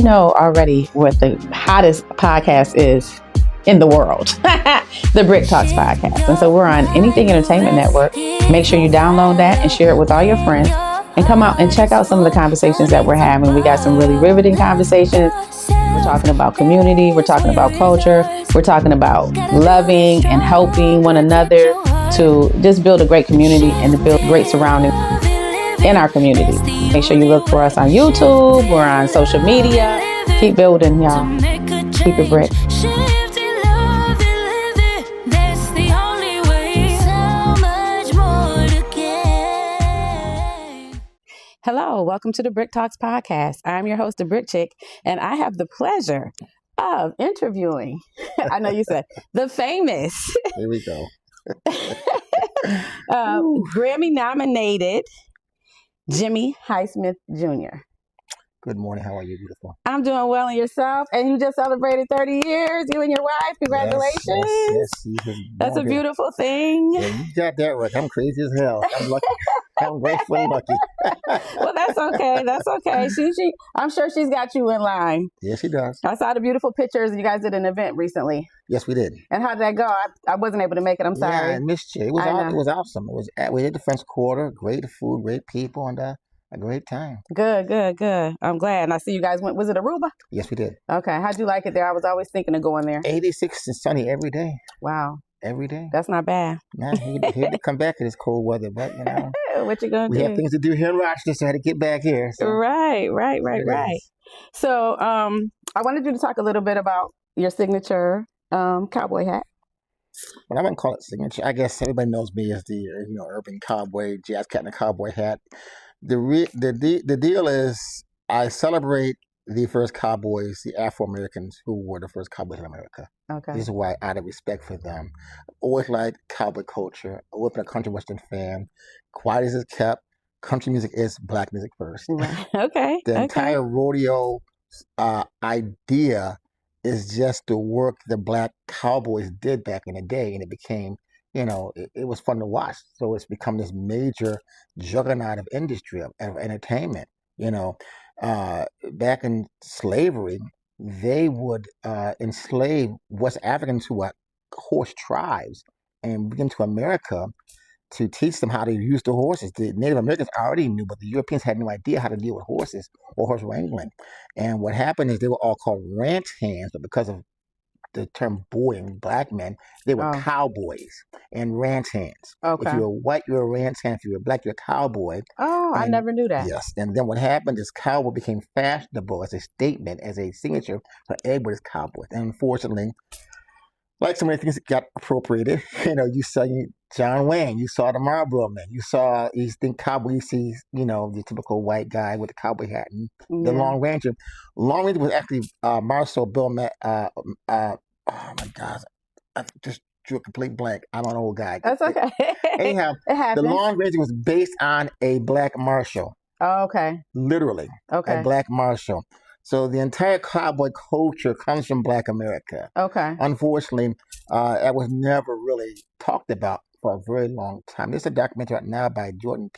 know already what the hottest podcast is in the world, the Brik Talks podcast. And so we're on Anything Entertainment Network. Make sure you download that and share it with all your friends. And come out and check out some of the conversations that we're having. We got some really riveting conversations. We're talking about community. We're talking about culture. We're talking about loving and helping one another to just build a great community and to build great surroundings in our community. Make sure you look for us on YouTube. We're on social media. Keep building, y'all. Keep it Brik. Hello, welcome to the Brik Talks podcast. I'm your host, the Brik Chik, and I have the pleasure of interviewing, I know you said, the famous. Here we go. Grammy nominated Jimmie Highsmith Jr. Good morning. How are you, beautiful? I'm doing well, and yourself? And you just celebrated 30 years, you and your wife. Congratulations. Yes. That's a beautiful thing. Yeah, you got that right. I'm crazy as hell. I'm lucky. I'm grateful and lucky. Well, that's okay. That's okay. She, I'm sure she's got you in line. Yes, she does. I saw the beautiful pictures. You guys did an event recently. Yes, we did. And how did that go? I wasn't able to make it. I'm sorry. Yeah, I missed you. It was awesome. We did the French Quarter. Great food, great people, and a great time. Good. I'm glad. And I see you guys went. Was it Aruba? Yes, we did. Okay. How'd you like it there? I was always thinking of going there. 86 and sunny every day. Wow. Every day. That's not bad. Nah, he had to come back to this cold weather, but you know. What you gonna do? We have things to do here in Rochester, so I had to get back here. So. Right. So I wanted you to talk a little bit about your signature cowboy hat. Well, I wouldn't call it signature. I guess everybody knows me as the urban cowboy, jazz cat in a cowboy hat. The deal is I celebrate the first cowboys, the Afro-Americans who were the first cowboys in America. Okay. This is why, out of respect for them, always liked cowboy culture. Always been a country western fan. Quiet as it's kept, country music is black music first. Right. Okay. The entire rodeo idea is just the work the black cowboys did back in the day, and it became, it was fun to watch. So it's become this major juggernaut of industry, of entertainment. Back in slavery, they would enslave West Africans who were horse tribes and bring them to America to teach them how to use the horses. The Native Americans already knew, but the Europeans had no idea how to deal with horses or horse wrangling. And what happened is they were all called ranch hands, but because of the term boy and black men, they were cowboys and ranch hands. Okay. If you were white, you're a ranch hand. If you were black, you're a cowboy. Oh, I never knew that. Yes. And then what happened is cowboy became fashionable as a statement, as a signature for everybody's cowboys. And unfortunately, like so many things that got appropriated, you saw John Wayne, you saw the Marlboro Man, you think cowboy, you see, the typical white guy with the cowboy hat and the Long Ranger. Long Ranger was actually Marshall Bill oh my gosh, I just drew a complete blank. I'm an old guy. That's okay. Anyhow, the Long Ranger was based on a black marshal. Oh, okay. Literally. Okay. A black marshal. So the entire cowboy culture comes from black America. Okay. Unfortunately, that was never really talked about for a very long time. There's a documentary right now by Jordan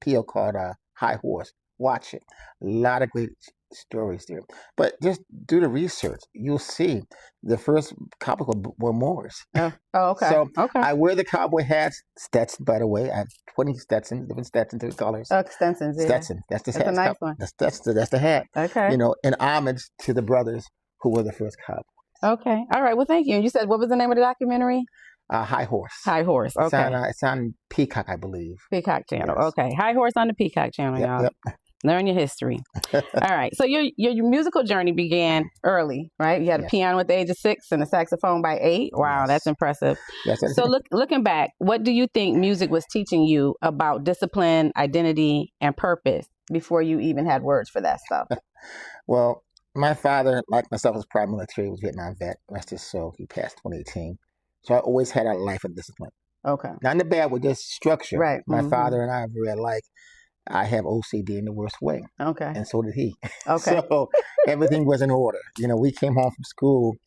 Peele called High Horse. Watch it. A lot of great stories there. But just do the research. You'll see the first cowboys were Moors. Oh, okay. So okay. I wear the cowboy hats, Stetson, by the way. I have 20 Stetsons, different Stetsons, different colors. Oh, Stetsons, yeah. Stetson. That's the hat. That's a nice one. That's the hat. Okay. In homage to the brothers who were the first cowboys. Okay. All right. Well, thank you. And you said, what was the name of the documentary? High Horse. High Horse. Okay. It's on Peacock, I believe. Peacock channel. Yes. Okay. High Horse on the Peacock channel, y'all. Yep. Learn your history. All right. So your musical journey began early, right? You had a piano at the age of 6 and a saxophone by 8. Wow, Yes. That's impressive. Yes, So looking back, what do you think music was teaching you about discipline, identity, and purpose before you even had words for that stuff? Well, my father, like myself, was prior military, was Vietnam vet. Rest his soul. He passed 2018. So I always had a life of discipline. Okay. Not in the bad with just structure. Right. My father and I are very alike. I have OCD in the worst way. Okay. And so did he. Okay. So everything was in order. We came home from school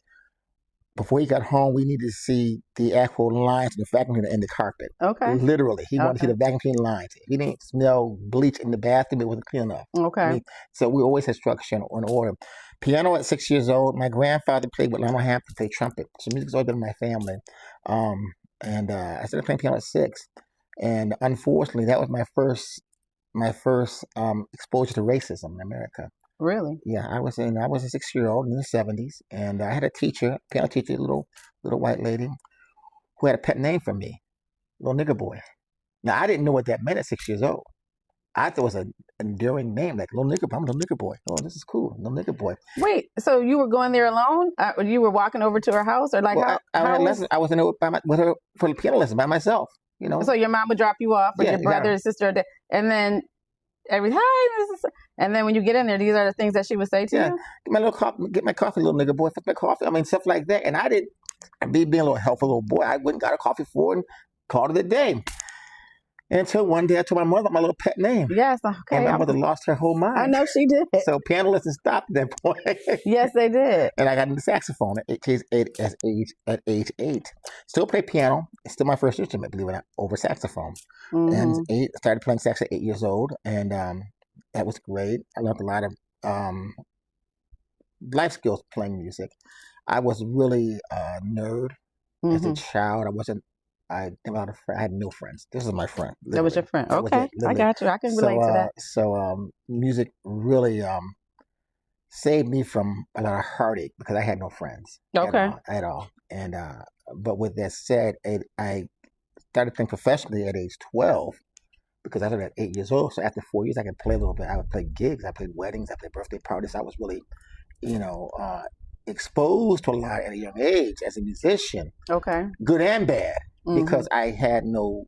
before he got home, we needed to see the actual lines in the vacuum cleaner in the carpet. Okay. Literally, he wanted to see the vacuum cleaner lines. If he didn't smell bleach in the bathroom, it wasn't clean enough. Okay. So we always had structure and order. Piano at 6 years old. My grandfather played with Lionel Hampton, played trumpet. So music's always been in my family. I started playing piano at 6. And unfortunately, that was my first exposure to racism in America. Really? Yeah, I was a 6-year-old in the 70s, and I had a teacher, piano teacher, little white lady, who had a pet name for me, Little Nigger Boy. Now, I didn't know what that meant at 6 years old. I thought it was an endearing name, like Little Nigger Boy. I'm Little Nigger Boy. Oh, this is cool, Little Nigger Boy. Wait, so you were going there alone? You were walking over to her house, or like well, I was in there with her for the piano lesson by myself. You know. So your mom would drop you off, or your brother or sister, and then and then when you get in there, these are the things that she would say to you? Get my coffee, Little Nigger Boy, fix my coffee. I mean, stuff like that. And I didn't, being a little helpful little boy, I went and got a coffee for her and called it a day. Until one day I told my mother my little pet name. Yes, okay. And my mother lost her whole mind. I know she did. So piano lessons stopped at that point. Yes, they did. And I got into saxophone at age 8. Still play piano. It's still my first instrument, believe it or not, over saxophone. And I started playing sax at 8 years old, and that was great. I learned a lot of life skills playing music. I was really a nerd as a child. I had no friends. This is my friend. Literally. That was your friend. Okay, I got you. I can relate to that. So music really saved me from a lot of heartache because I had no friends. Okay. At all. And but with that said, I started playing professionally at age 12 because I was at 8 years old. So after 4 years, I could play a little bit. I would play gigs. I played weddings. I played birthday parties. I was really, exposed to a lot at a young age as a musician. Okay. Good and bad. Because I had no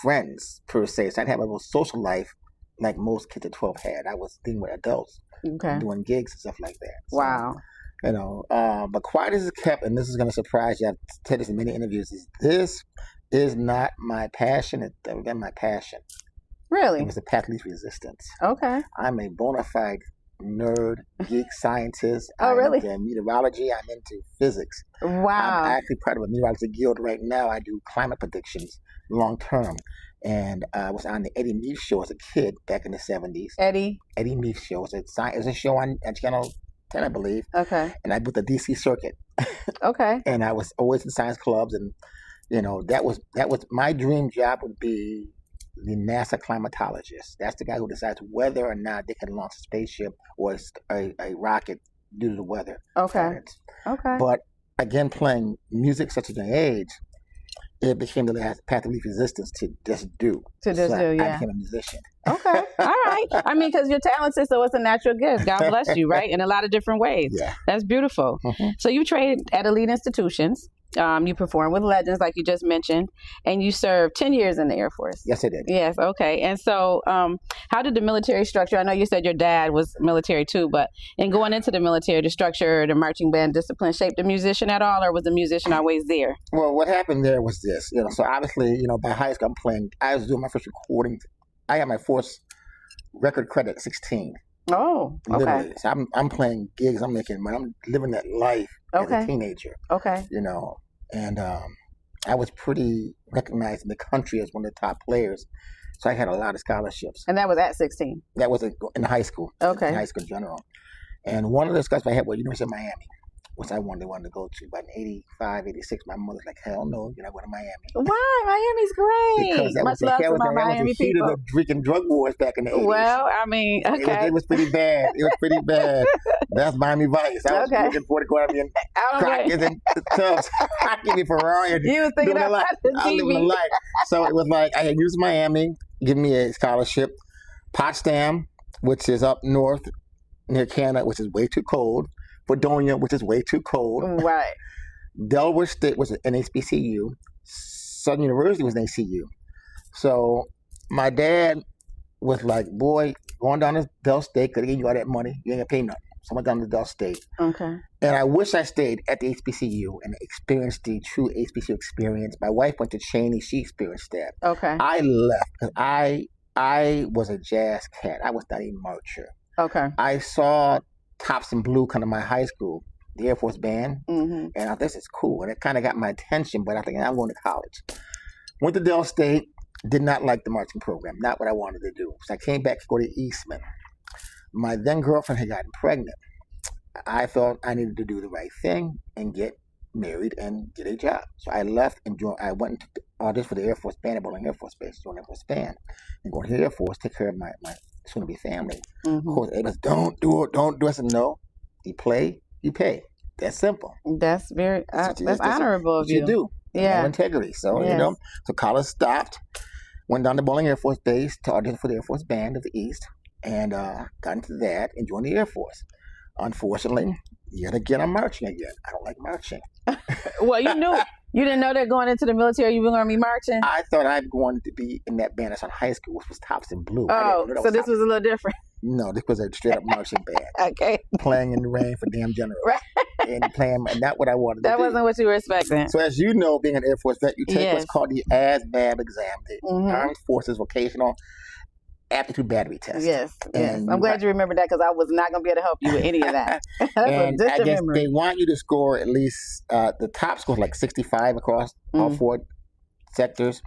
friends per se. So I didn't have a little social life like most kids at 12 had. I was dealing with adults, doing gigs and stuff like that. So, wow. But quiet as it's kept, and this is going to surprise you, I've said this in many interviews, this is not my passion. It's never been my passion. Really? It was the path of least resistance. Okay. I'm a bona fide nerd, geek, scientist. Really? I'm into meteorology. I'm into physics. Wow. I'm actually part of a meteorology guild right now. I do climate predictions long term. And I was on the Eddie Meath show as a kid back in the 70s. Eddie Meath show. It was a show on Channel 10, I believe. Okay. And I booked the DC circuit. Okay. And I was always in science clubs, and that was my dream job would be the NASA climatologist. That's the guy who decides whether or not they can launch a spaceship or a rocket due to the weather. Okay. Okay. But again, playing music such a young age, it became the last path of least resistance to just do. I became a musician. Okay. All right. I mean, because you're talented, so it's a natural gift. God bless you, right? In a lot of different ways. Yeah. That's beautiful. Mm-hmm. So you trained at elite institutions. You perform with legends, like you just mentioned, and you served 10 years in the Air Force. Yes, I did. Yes, okay. And so how did the military structure, I know you said your dad was military too, but in going into the military, the structure, the marching band discipline shaped the musician at all, or was the musician always there? Well, what happened there was this, so obviously, by high school, I was doing my first recording. I got my first record credit at 16. Oh, okay. Literally. So I'm playing gigs, I'm making money, I'm living that life as a teenager. Okay. And I was pretty recognized in the country as one of the top players. So I had a lot of scholarships. And that was at 16? That was in high school. Okay. In high school in general. And one of the scholarships I had was University of Miami, which I wanted to go to. But in 85, 86, my mother's like, hell no, you're not going to Miami. Why? Miami's great. Because that was the heat of the drinking drug wars back in the 80s. Well, I mean, okay. It was pretty bad. That's Miami Vice. I was drinking 40 Guardian crackers and tubs. I give you Ferrari. You was thinking about the TV. I was living a life. So it was like, I had used Miami, giving me a scholarship. Potsdam, which is up north near Canada, which is way too cold. Fredonia, which is way too cold. Right. Delaware State was an HBCU. Southern University was an ACU. So my dad was like, boy, going down to Del State, because they give you all that money, you ain't going to pay nothing. So I went down to Del State. Okay. And I wish I stayed at the HBCU and experienced the true HBCU experience. My wife went to Cheney. She experienced that. Okay. I left because I was a jazz cat. I was not a marcher. Okay. I saw Tops and Blue come to my high school the Air Force Band, and I thought, this is cool. And it kind of got my attention, but I think I'm going to college. Went to Dell State, did not like the marching program, not what I wanted to do. So I came back to go to Eastman. My then girlfriend had gotten pregnant. I felt I needed to do the right thing and get married and get a job. So I left and I went to audition for the Air Force Band at Bowling Air Force Base, joined Air Force Band, and going to the Air Force, take care of my soon-to-be family. Of course, everybody's, don't do it. I said, no, you play, you pay. That's simple. That's very, that's honorable of you. You do. Yeah. Have integrity. So, so college stopped, went down to Bowling Air Force Base to audition for the Air Force Band of the East, and got into that and joined the Air Force. Unfortunately, yet again, I'm marching again. I don't like marching. Well, you didn't know that going into the military you were going to be marching? I thought I wanted to be in that band that's on high school, which was Tops in Blue. Oh, so this was a little different. No, this was a straight up marching band. Okay. Playing in the rain for damn generals. Right. And playing, and not what I wanted to do. That wasn't what you were expecting. So as you know, being an Air Force vet, you take what's called the ASVAB exam, the Armed Forces Vocational Aptitude Battery Test. Yes. I'm glad you remembered that, because I was not going to be able to help you with any of that. And I guess they want you to score at least, the top score is like 65 across all 4 sectors.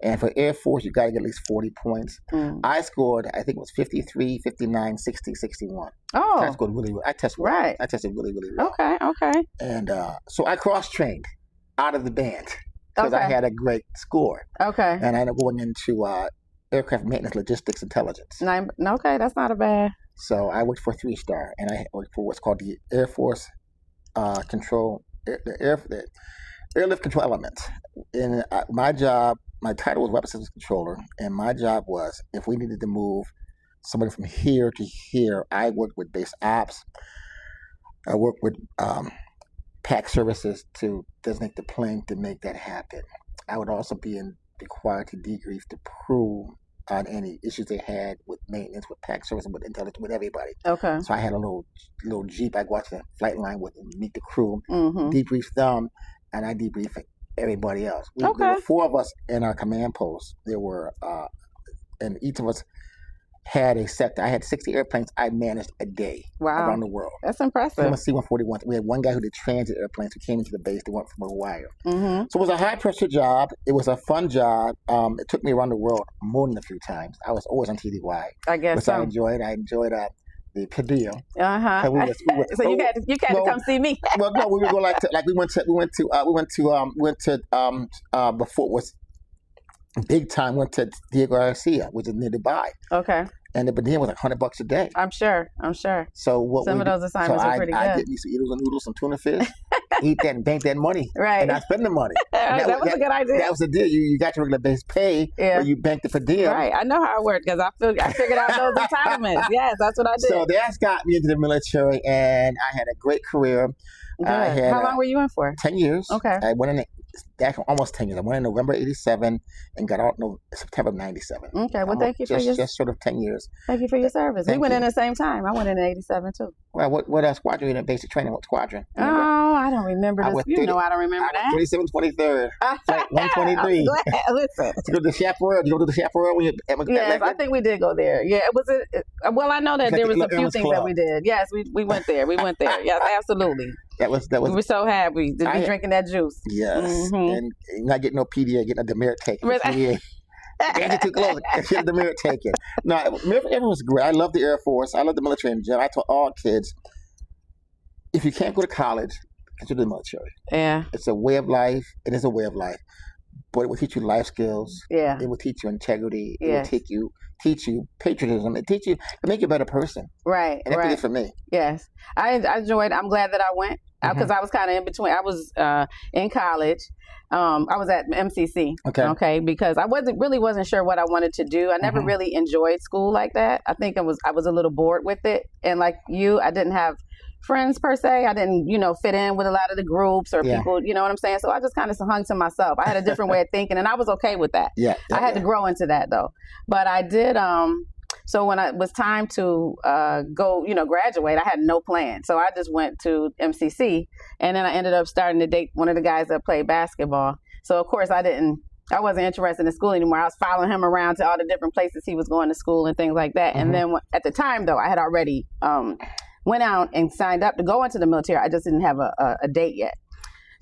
And for Air Force, you got to get at least 40 points. I scored, I think it was 53, 59, 60, 61. Oh. I scored really well. I tested well. Right. I tested really, really well. Okay. And so I cross-trained out of the band because I had a great score. Okay. And I ended up going into aircraft maintenance logistics intelligence. Okay, that's not a bad. So I worked for 3-star, and I worked for what's called the Air Force Airlift Control Element. And my job, my title was Weapons Systems Controller, and my job was, if we needed to move somebody from here to here, I worked with base ops. I worked with PAC services to designate the plane to make that happen. I would also be required to debrief the crew on any issues they had with maintenance, with PAC services, with intelligence, with everybody. Okay. So I had a little Jeep. I'd watch the flight line with meet the crew, debrief them, and I debrief everybody else. There were 4 of us in our command post. There were, and each of us had a sector. I had 60 airplanes I managed a day around the world. That's impressive. From a C-141. We had one guy who did transit airplanes who came into the base. They went from Hawaii. So it was a high-pressure job. It was a fun job. It took me around the world more than a few times. I was always on TDY. I guess which so. I enjoyed. The per diem. So you got to come see me. Well, no, we would go we went to before it was big time. Went to Diego Garcia, which is near Dubai. Okay. And the per diem was like $100 a day. I'm sure. So some of those assignments are pretty good. I get me some noodles, some tuna fish, eat that and bank that money, right? And not spend the money. That was a good idea. That was the deal. You got your regular base pay, or you bank the per diem. Right. I know how it worked because I figured out those entitlements. Yes, that's what I did. So that's got me into the military, and I had a great career. Good. How long were you in for? 10 years. Okay. I went in almost 10 years. I went in November '87 and got out in September '97. Okay. Well, thank you for just sort of 10 years. Thank you for your service. We went in the same time. I went in '87 too. Well, what squadron you in? Basic training. What squadron? Oh, I don't remember this. I don't remember that. 37th, 23rd, 123. Listen. To go to the chaparral. You go to the chaparral when you. Yes, I think we did go there. Yeah, it was. Well, I know that there was a few things that we did. Yes, we went there. Yes, absolutely. That was. We were so happy to be drinking that juice. Yes, and not getting no PDA, getting a demerit taken. PDA. That's too close. Get the demerit taken. No, everyone was great. I love the Air Force. I love the military in general. I tell all kids, if you can't go to college, consider the military. Yeah, it's a way of life. It is a way of life, but it will teach you life skills. Yeah, it will teach you integrity. It will teach you patriotism. It make you a better person. Right, and that's it for me. Yes, I enjoyed. I'm glad that I went because I was kind of in between. I was in college. I was at MCC. Okay, because I wasn't sure what I wanted to do. I never really enjoyed school like that. I think I was a little bored with it, and like you, I didn't have friends per se. I didn't, fit in with a lot of the groups or people, you know what I'm saying? So I just kind of hung to myself. I had a different way of thinking, and I was okay with that. I had to grow into that though. But I did, so when it was time to go, graduate, I had no plan. So I just went to MCC, and then I ended up starting to date one of the guys that played basketball. So of course I wasn't interested in school anymore. I was following him around to all the different places he was going to school and things like that. And then at the time though, I had already went out and signed up to go into the military. I just didn't have a date yet.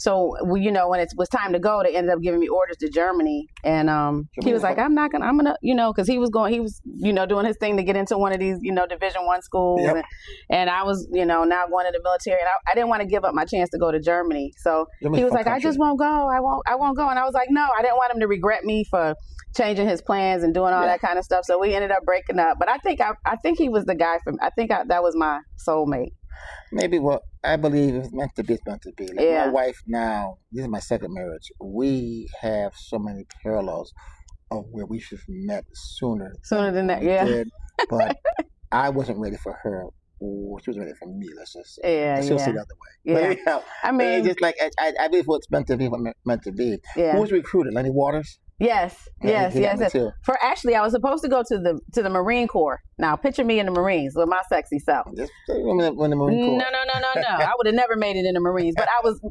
So, when it was time to go, they ended up giving me orders to Germany. And he was like, I'm going to, because he was doing his thing to get into one of these, Division I schools. Yep. And I was, now going to the military. And I didn't want to give up my chance to go to Germany. So he was like, I just won't go. I won't go. And I was like, no, I didn't want him to regret me for changing his plans and doing all that kind of stuff. So we ended up breaking up. But I think he was the guy that was my soulmate. Maybe I believe it's meant to be. It's meant to be. Like my wife now, this is my second marriage. We have so many parallels of where we should have met sooner than that. Yeah. Did, but I wasn't ready for her. She was ready for me. Let's just say. Yeah. She'll see the other way. Yeah. But, I mean, just like I believe what's meant to be, what meant to be. Yeah. Who was recruited? Lenny Waters. Yes. Actually, I was supposed to go to the Marine Corps. Now, picture me in the Marines with my sexy self. Just when the Marine Corps. No. I would have never made it in the Marines. But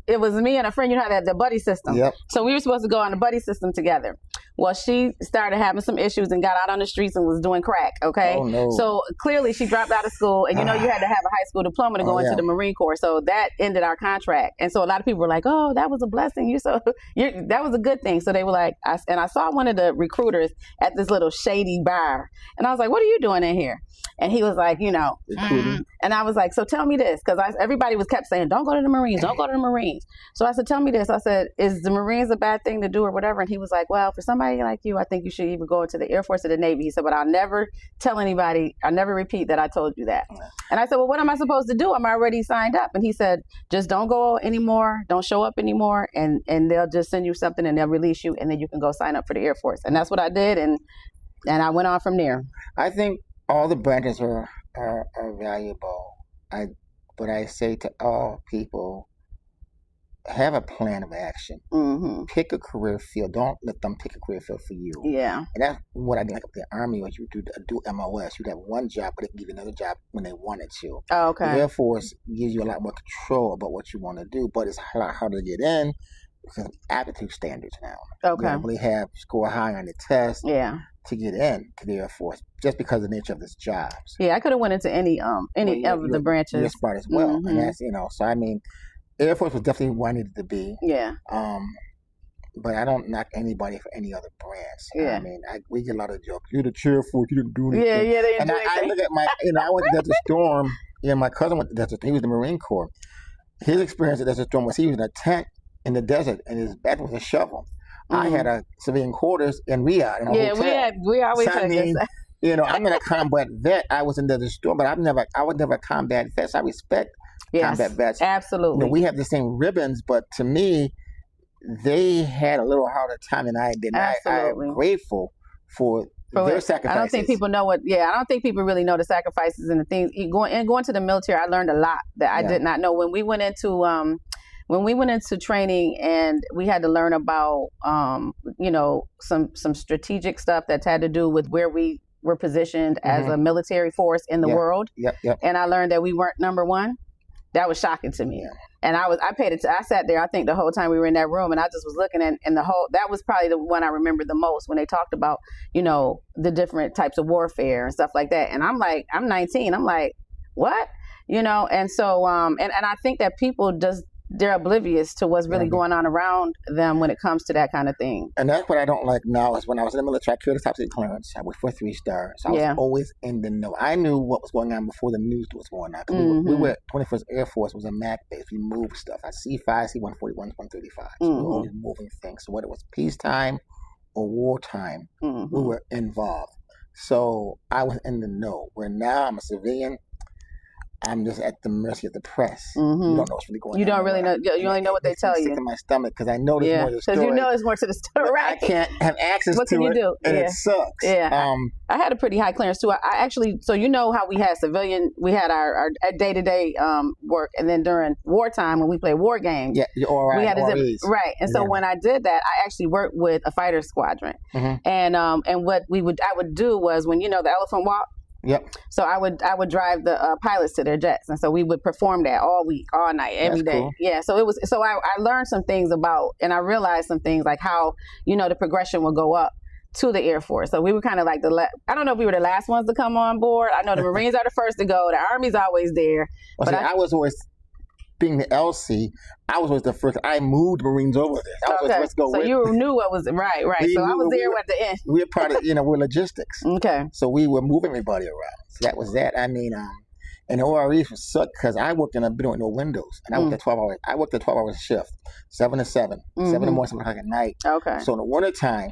it was me and a friend. You know how the buddy system. Yep. So we were supposed to go on the buddy system together. Well, she started having some issues and got out on the streets and was doing crack. Okay. Oh, no. So clearly she dropped out of school, and you had to have a high school diploma to go into the Marine Corps. So that ended our contract. And so a lot of people were like, "Oh, that was a blessing. That was a good thing." So they were like, I saw one of the recruiters at this little shady bar, and I was like, "What are you doing in here?" And he was like, and I was like, "So tell me this," because everybody kept saying, "Don't go to the Marines, don't go to the Marines." So I said, "Tell me this." I said, "Is the Marines a bad thing to do or whatever?" And he was like, "Well, for somebody like you, I think you should either go into the Air Force or the Navy." He said, "But I'll never tell anybody, I'll never repeat that I told you that." And I said, "Well, what am I supposed to do? I'm already signed up." And he said, "Just don't go anymore, don't show up anymore, and they'll just send you something and they'll release you, and then you can go sign up for the Air Force." And that's what I did, and I went on from there. I think all the branches are valuable. But I say to all people, have a plan of action. Mm-hmm. Pick a career field. Don't let them pick a career field for you. Yeah. And that's what I did. Like up the Army, or you do MOS. You'd have one job, but they can give you another job when they wanted to. Oh, okay. The Air Force gives you a lot more control about what you want to do, but it's a lot harder to get in because of aptitude standards now. Okay. You really have score high on the test. Yeah. To get in to the Air Force, just because of the nature of this jobs. Yeah, I could have went into any of the branches. You're smart as well, Mm-hmm. and that's So I mean, Air Force was definitely where I needed to be. Yeah. But I don't knock anybody for any other branch. Yeah. I mean, we get a lot of jokes. You're the chair force. You didn't do anything. Yeah, they didn't and do I anything. look at my, I went to Desert Storm. Yeah, my cousin went to Desert Storm. He was in the Marine Corps. His experience at Desert Storm was he was in a tent in the desert, and his bed was a shovel. Mm-hmm. I had a civilian quarters in Riyadh. In a hotel. we always so, had this. I'm not a combat vet. I was in the store, but I was never a combat vet. So I respect combat vets. Absolutely. We have the same ribbons, but to me, they had a little harder time than I did. Absolutely. I'm grateful for their sacrifices. I don't think people know I don't think people really know the sacrifices and the things. Going to the military, I learned a lot that I did not know. When we went into training, and we had to learn about, some strategic stuff that's had to do with where we were positioned as a military force in the world. Yep. And I learned that we weren't number one. That was shocking to me. Yeah. And I sat there, I think the whole time we were in that room, and I just was looking at, and that was probably the one I remember the most when they talked about, the different types of warfare and stuff like that. And I'm like, I'm 19. I'm like, what? And so, and I think that people they're oblivious to what's really going on around them when it comes to that kind of thing. And that's what I don't like now is when I was in the military, I carried the top secret clearance. I was for 3-star. So I was always in the know. I knew what was going on before the news was going on. We were 21st Air Force was a MAC base. We moved stuff. I C5, C-141, 135. So we were always moving things. So whether it was peacetime or wartime, we were involved. So I was in the know. Where now I'm a civilian, I'm just at the mercy of the press. Mm-hmm. You don't know what's really going on. You don't really know. You only know what they tell you. Sick in my stomach because I know there's more to the story. Because there's more to the story, right? I can't have access to it. What can you do? And it sucks. Yeah. I had a pretty high clearance too. I actually, so how we had civilian, we had our day-to-day work, and then during wartime when we played war games, we had right. And so when I did that, I actually worked with a fighter squadron, and what I would do was when the elephant walk. Yep. So I would drive the pilots to their jets, and so we would perform that all week, all night, every day. Cool. Yeah. So I learned some things about, and I realized some things like how the progression will go up to the Air Force. So we were kind of like I don't know if we were the last ones to come on board. I know the Marines are the first to go. The Army's always there. Well, but see, I was always, being the LC, I was always the first. I moved Marines over there. I was always, let's go so with. You knew what was right. So I was there at the end. We were part of, we're logistics. Okay. So we were moving everybody around. So that was that. I mean, and the OREs was sucked because I worked in a building with no windows, and I worked at 12 hours. I worked a 12-hour shift, 7 to 7, 7 in the morning, 7 o'clock at night. Okay. So in the wintertime,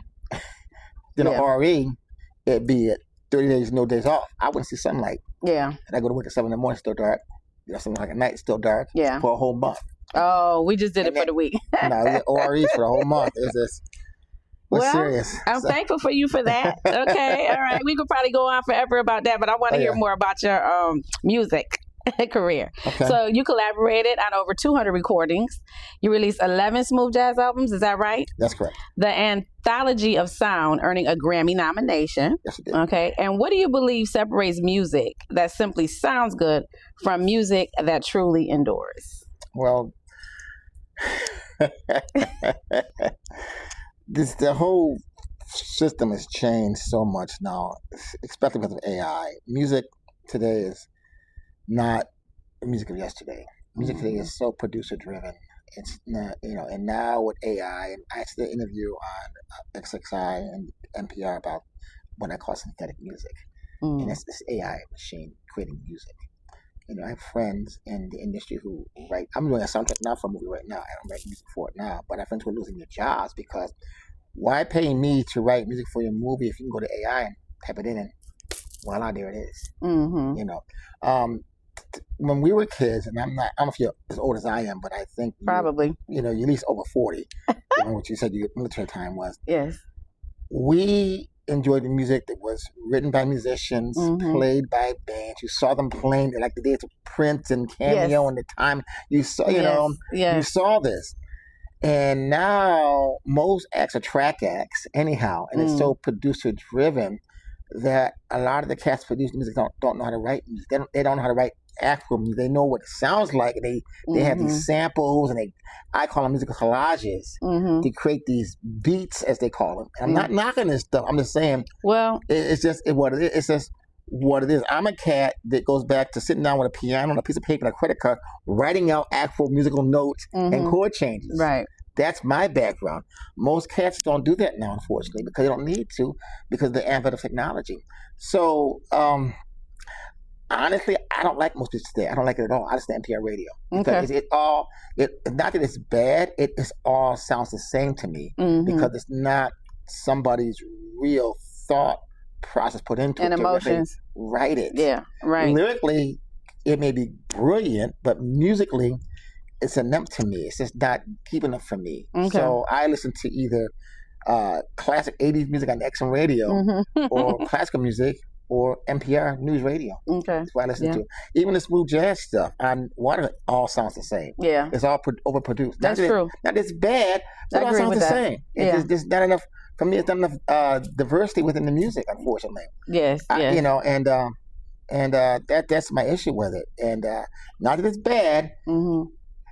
then an RE, it'd be at 30 days, no days off. I wouldn't see sunlight. Yeah. And I go to work at 7 in the morning, still dark. 7 o'clock at night, still dark. Yeah. For a whole month. Oh, we just did it for the week. No, we get OREs for the whole month. It's just, we're serious. I'm thankful for you for that. Okay, all right. We could probably go on forever about that, but I want to hear more about your music career. Okay. So you collaborated on over 200 recordings. You released 11 smooth jazz albums. Is that right? That's correct. The Anthology of Sound earning a Grammy nomination. Yes, it did. Okay. And what do you believe separates music that simply sounds good from music that truly endures? Well, the whole system has changed so much now, especially because of AI. Music today is not the music of yesterday. Music today is so producer driven. It's not, and now with AI, and I did an interview on XXI and NPR about what I call synthetic music, and it's this AI machine creating music. I have friends in the industry who write. I'm doing a soundtrack now for a movie right now. I don't write music for it now, but I have friends who are losing their jobs because why pay me to write music for your movie if you can go to AI and type it in and voila, there it is. Mm-hmm. When we were kids, and I don't know if you're as old as I am, but I think probably you're at least over 40. What you said your military time was. Yes. We enjoyed the music that was written by musicians, played by bands. You saw them playing like the days of Prince and Cameo and the time you saw, you saw this. And now most acts are track acts anyhow, and it's so producer driven that a lot of the cats producing music don't know how to write music. They don't know how to write actual music. They know what it sounds like, and they have these samples, and I call them musical collages to create these beats, as they call them. And I'm not knocking this stuff. I'm just saying, well, it's just what it is. It's just what it is. I'm a cat that goes back to sitting down with a piano and a piece of paper and a credit card, writing out actual musical notes and chord changes. Right. That's my background. Most cats don't do that now, unfortunately, because they don't need to, because of the advent of technology. So, honestly, I don't like most music today. I don't like it at all. I just NPR radio. Because not that it's bad, it all sounds the same to me, because it's not somebody's real thought process put into it. And emotions. Write it. Yeah, right. Lyrically, it may be brilliant, but musically, it's enough to me. It's just not keeping up for me. Okay. So I listen to either classic 80s music on XM radio or classical music or NPR news radio. Okay. That's what I listen to. Even the smooth jazz stuff on Water all sounds the same. Yeah. It's all overproduced. That's true. Not that it's bad, but it all sounds the same. It's just not enough, for me, it's not enough diversity within the music, unfortunately. Yes, and that's my issue with it. And not that it's bad,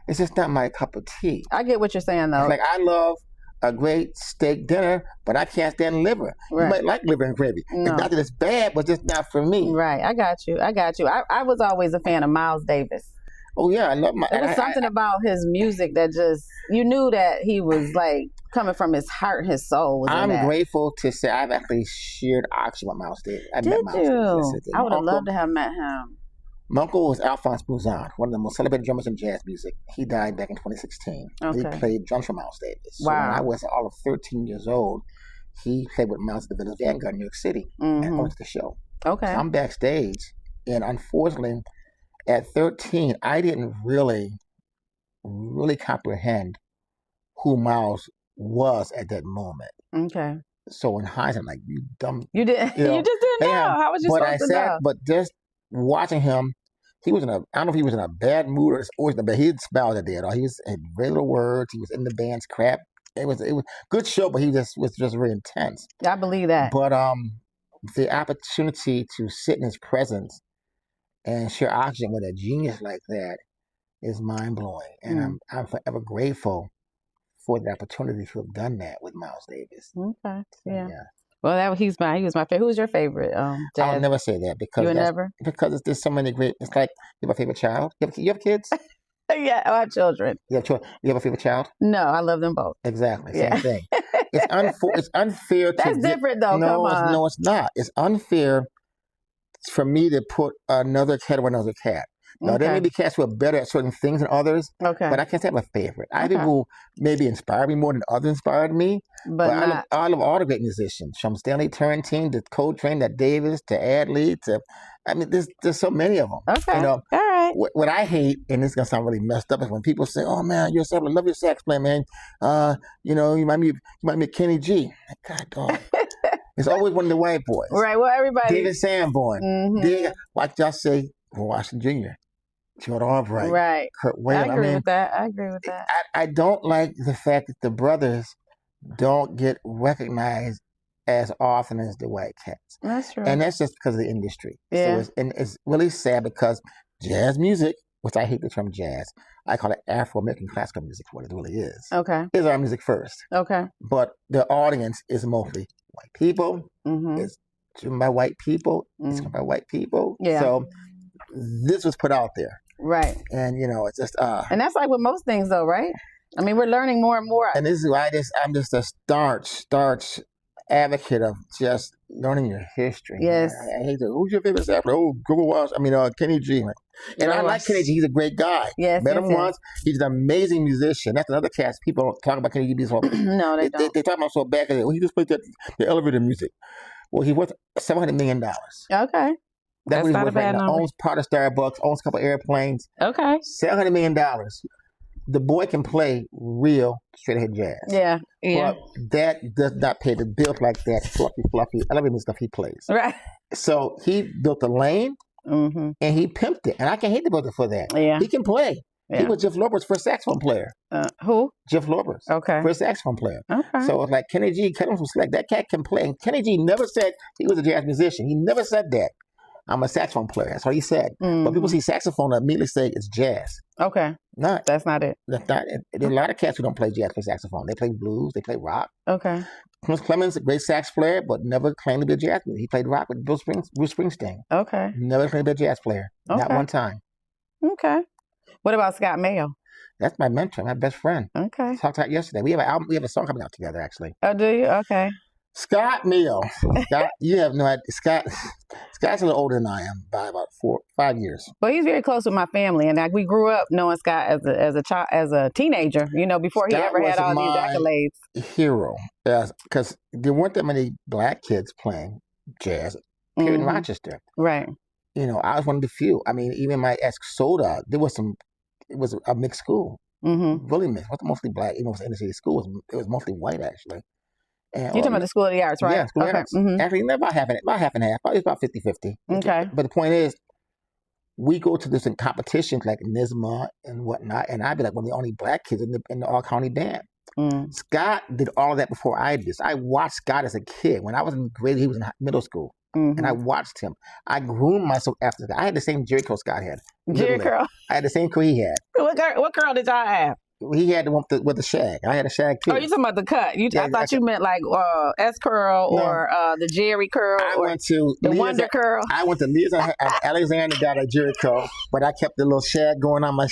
it's just not my cup of tea. I get what you're saying, though. It's like, I love a great steak dinner, but I can't stand liver. Right. You might like liver and gravy. No. It's not that it's bad, but just not for me. Right. I got you. I was always a fan of Miles Davis. Oh, yeah. I love There was something about his music that just, you knew that he was like coming from his heart, his soul. I'm grateful to say I've actually shared oxygen with Miles Davis. Did you? I would have loved to have met him. My uncle was Alphonse Mouzon, one of the most celebrated drummers in jazz music. He died back in 2016. Okay. He played drums for Miles Davis. So when I was all of 13 years old, he played with Miles at the Village Vanguard in New York City and went to the show. Okay. So I'm backstage, and unfortunately, at 13, I didn't really comprehend who Miles was at that moment. Okay. So in hindsight, I'm like, you dumb. You did. You just didn't know. How was you supposed to know? But just watching him, I don't know if he was in a bad mood or he didn't smile that day at all. He had very little words. He was in the band's crap. It was a good show, but he was just very intense. I believe that. But the opportunity to sit in his presence and share oxygen with a genius like that is mind blowing, and I'm forever grateful for the opportunity to have done that with Miles Davis. Okay. So, yeah. Well, he was my favorite. Who's your favorite? Jazz? I'll never say that because there's so many great. It's like you have a favorite child. You have kids? Yeah, I have children. You have a favorite child? No, I love them both. Exactly, same thing. It's unfair. That's different, though. No, Come on. No, it's not. It's unfair for me to put another cat or another cat. Now, there may be cats who are better at certain things than others, but I can't say I have a favorite. I have people who maybe inspire me more than others inspired me, but I love all the great musicians, from Stanley Turrentine to Coltrane to Davis to Adley to, I mean, there's so many of them. Okay, you know, all right. What I hate, and this is going to sound really messed up, is when people say, oh, man, I love your sax playing, man. You know, you might be Kenny G. God, dog. It's always one of the white boys. Right, well, everybody. David Sanborn. Like y'all say, Washington Jr., Jordan Albright, right. Kurt Whalen. I agree with that. I don't like the fact that the brothers don't get recognized as often as the white cats. That's true. And that's just because of the industry. Yeah. So it's really sad because jazz music, which I hate the term jazz, I call it Afro-American classical music, what it really is. Okay. Is our music first. Okay. But the audience is mostly white people. It's driven by white people. It's driven by white people. Yeah. So this was put out there. Right. And, you know, it's just... and that's like with most things, though, right? I mean, we're learning more and more. And this is why I'm just a starch advocate of just learning your history. Yes. I hate to... Who's your favorite saxophone? Oh, Google Walsh. I mean, Kenny G. And I like Kenny G. He's a great guy. Yes. Met him once. He's an amazing musician. That's another cast. People don't talk about Kenny G. No, they don't. They talk about so bad because he just played the elevator music. Well, he worth $700 million. Okay. That's not a bad number. Owns part of Starbucks, owns a couple of airplanes. Okay. $700 million. The boy can play real straight ahead jazz. Yeah. But that does not pay the bills like that fluffy elevator stuff he plays. Right. So he built a lane and he pimped it. And I can't hate the brother for that. Yeah. He can play. Yeah. He was Jeff Lorber's first saxophone player. Who? Jeff Lorber's. Okay. First saxophone player. Okay. So it's like Kenny G, cut him some slack. That cat can play. And Kenny G never said he was a jazz musician. He never said that. I'm a saxophone player. That's what he said. But people see saxophone and immediately say it's jazz. Okay. Not. That's not it. That's not it. There are a lot of cats who don't play jazz, play saxophone. They play blues. They play rock. Okay. Clemens, a great sax player, but never claimed to be a jazz player. He played rock with Bruce Springsteen. Okay. Never claimed to be a jazz player. Okay. Not one time. Okay. What about Scott Mayo? That's my mentor, my best friend. Okay. Talked about yesterday. We have an album. We have a song coming out together, actually. Oh, do you? Okay. Scott Mayo. Scott, you have no idea. Scott's a little older than I am by about 5 years. Well, he's very close with my family, and we grew up knowing Scott as a teenager. You know, before he ever had all these accolades. Hero, because there weren't that many black kids playing jazz here in Rochester. Right. You know, I was one of the few. I mean, even my Soda, it was a mixed school. Really mixed. It wasn't mostly black. Even though it was inner city school, it was mostly white actually. And, you're talking about the School of the Arts, right? Yeah, School of the Arts. Actually, about half and half. It's about 50-50. Okay. But the point is, we go to different competitions like NISMA and whatnot, and I'd be like one of the only black kids in the all-county band. Scott did all of that before I did. I watched Scott as a kid. When I was in grade, he was in middle school. And I watched him. I groomed myself after that. I had the same Jerry curl Scott had. Jerry curl? I had the same curl he had. What curl did y'all have? He had the one with the shag. I had a shag too. Oh, you talking about the cut? I thought you meant like S curl or the Jerry curl. I went to the Wonder curl. I went to Liza Alexander got a Jerry curl, but I kept the little shag going on my,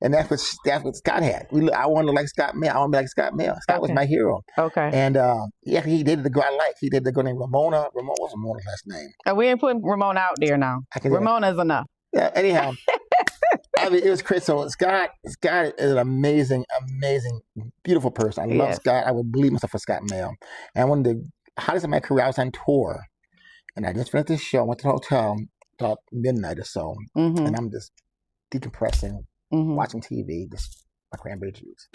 and that's what Scott had. I wanted to like Scott Mayo. I want to be like Scott Mayo. Scott was my hero. Okay. And he did the girl I like. He did the girl named Ramona. What's Ramona's last name? We ain't putting Ramona out there now. Ramona's enough. Yeah. Anyhow. I mean, it was crazy. So Scott is an amazing, beautiful person. I love Scott. I would believe myself for Scott Mayo. And one of the hottest of my career, I was on tour. And I just finished this show. I went to the hotel about midnight or so. And I'm just decompressing, watching TV, just my cranberry juice.